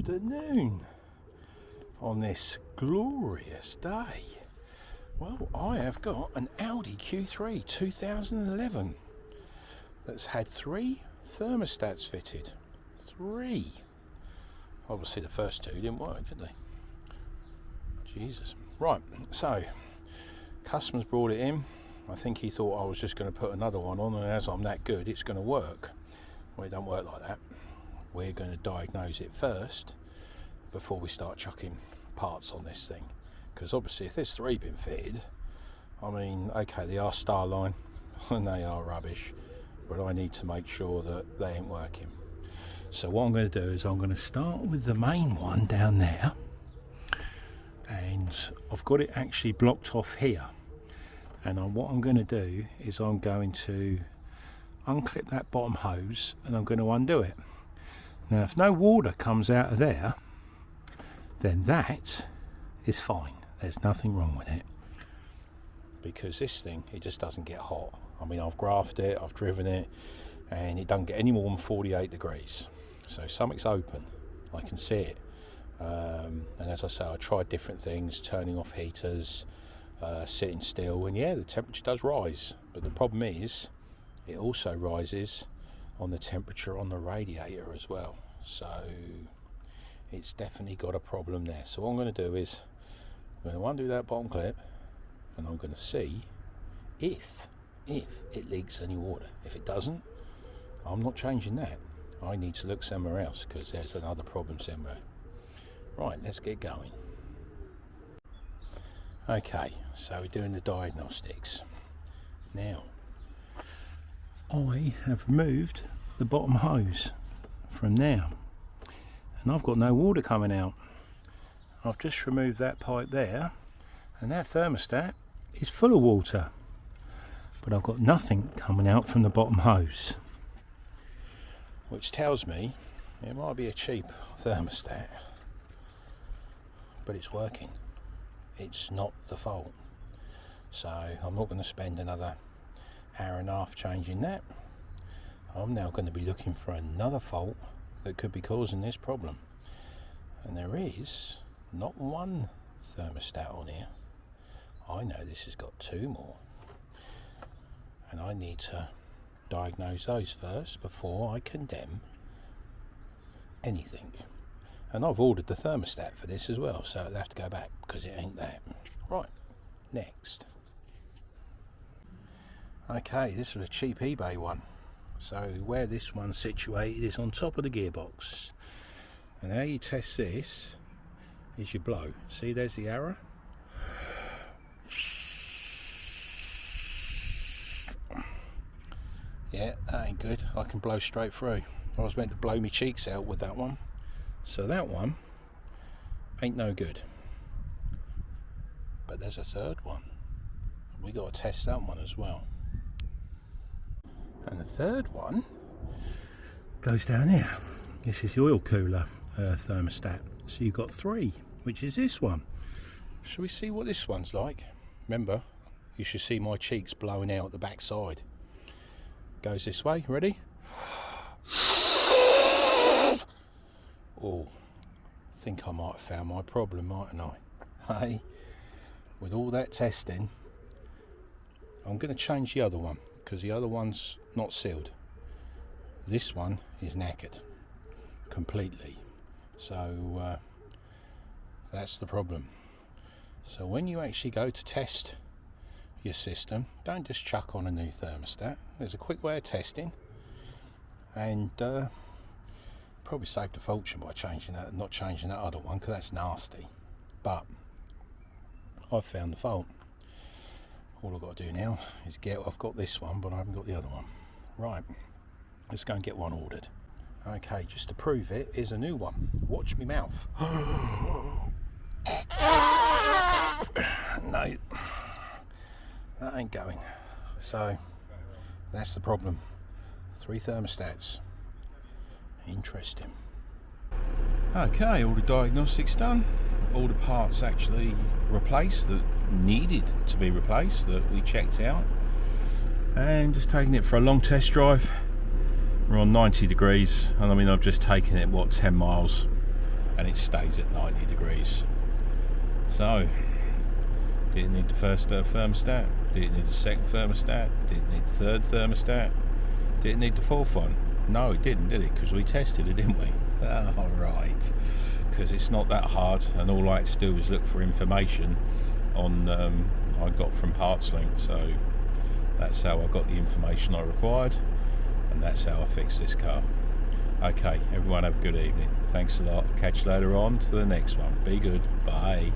afternoon on this glorious day. Well, I have got an Audi Q3 2011 that's had 3 thermostats fitted. 3. Obviously the first 2 didn't work, did they? Jesus. Right, so customer's brought it in. I think he thought I was just going to put another one on, and as I'm that good it's going to work. Well, it don't work like that. We're going to diagnose it first before we start chucking parts on this thing, because obviously if there's 3 been fitted, I mean, okay, they are Starline and they are rubbish, but I need to make sure that they ain't working. So what I'm going to do is I'm going to start with the main one down there, and I've got it actually blocked off here, and what I'm going to do is I'm going to unclip that bottom hose and I'm going to undo it. Now if no water comes out of there, then that is fine, there's nothing wrong with it, because this thing, it just doesn't get hot. I mean, I've graphed it, I've driven it, and it doesn't get any more than 48 degrees. So something's open, I can see it. And as I say, I tried different things, turning off heaters, sitting still, and yeah, the temperature does rise, but the problem is it also rises on the temperature on the radiator as well. So it's definitely got a problem there. So what I'm going to do is I'm going to undo that bottom clip, and I'm going to see if it leaks any water. If it doesn't, I'm not changing that. I need to look somewhere else, because there's another problem somewhere. Right, let's get going. Okay, so we're doing the diagnostics. Now, I have removed the bottom hose from now, and I've got no water coming out. I've just removed that pipe there, and that thermostat is full of water, but I've got nothing coming out from the bottom hose, which tells me it might be a cheap thermostat, but it's working. It's not the fault. So I'm not going to spend another hour and a half changing that. I'm now going to be looking for another fault that could be causing this problem, and there is not one thermostat on here. I know this has got 2 more, and I need to diagnose those first before I condemn anything. And I've ordered the thermostat for this as well, so I'll have to go back because it ain't that. Right, next. Okay, this was a cheap eBay one. So where this one's situated is on top of the gearbox. And how you test this is you blow. See, there's the arrow. Yeah, that ain't good. I can blow straight through. I was meant to blow my cheeks out with that one. So that one ain't no good. But there's a third one. We got to test that one as well. And the third one goes down here. This is the oil cooler thermostat. So you've got 3, which is this one. Shall we see what this one's like? Remember, you should see my cheeks blowing out the back side. Goes this way, ready? Oh, I think I might have found my problem, mightn't I? Hey, with all that testing, I'm going to change the other one, because the other one's not sealed. This one is knackered completely, so that's the problem. So when you actually go to test your system, don't just chuck on a new thermostat. There's a quick way of testing, and probably saved a fortune by changing that and not changing that other one, because that's nasty. But I've found the fault. All I've got to do now is I've got this one, but I haven't got the other one. Right, let's go and get one ordered. Okay, just to prove it, here's a new one. Watch me mouth. No, that ain't going. So that's the problem. 3 thermostats. Interesting. Okay, all the diagnostics done. All the parts actually replaced that needed to be replaced, that we checked out, and just taking it for a long test drive. We're on 90 degrees, and I mean, I've just taken it, what, 10 miles and it stays at 90 degrees. So didn't need the first thermostat, didn't need the second thermostat, didn't need the third thermostat, didn't need the fourth one. No, it didn't, did it? Because we tested it, didn't we? Right. Because it's not that hard, and all I had to do was look for information on I got from PartsLink. So that's how I got the information I required, and that's how I fixed this car. Okay, everyone have a good evening. Thanks a lot. Catch you later on to the next one. Be good. Bye.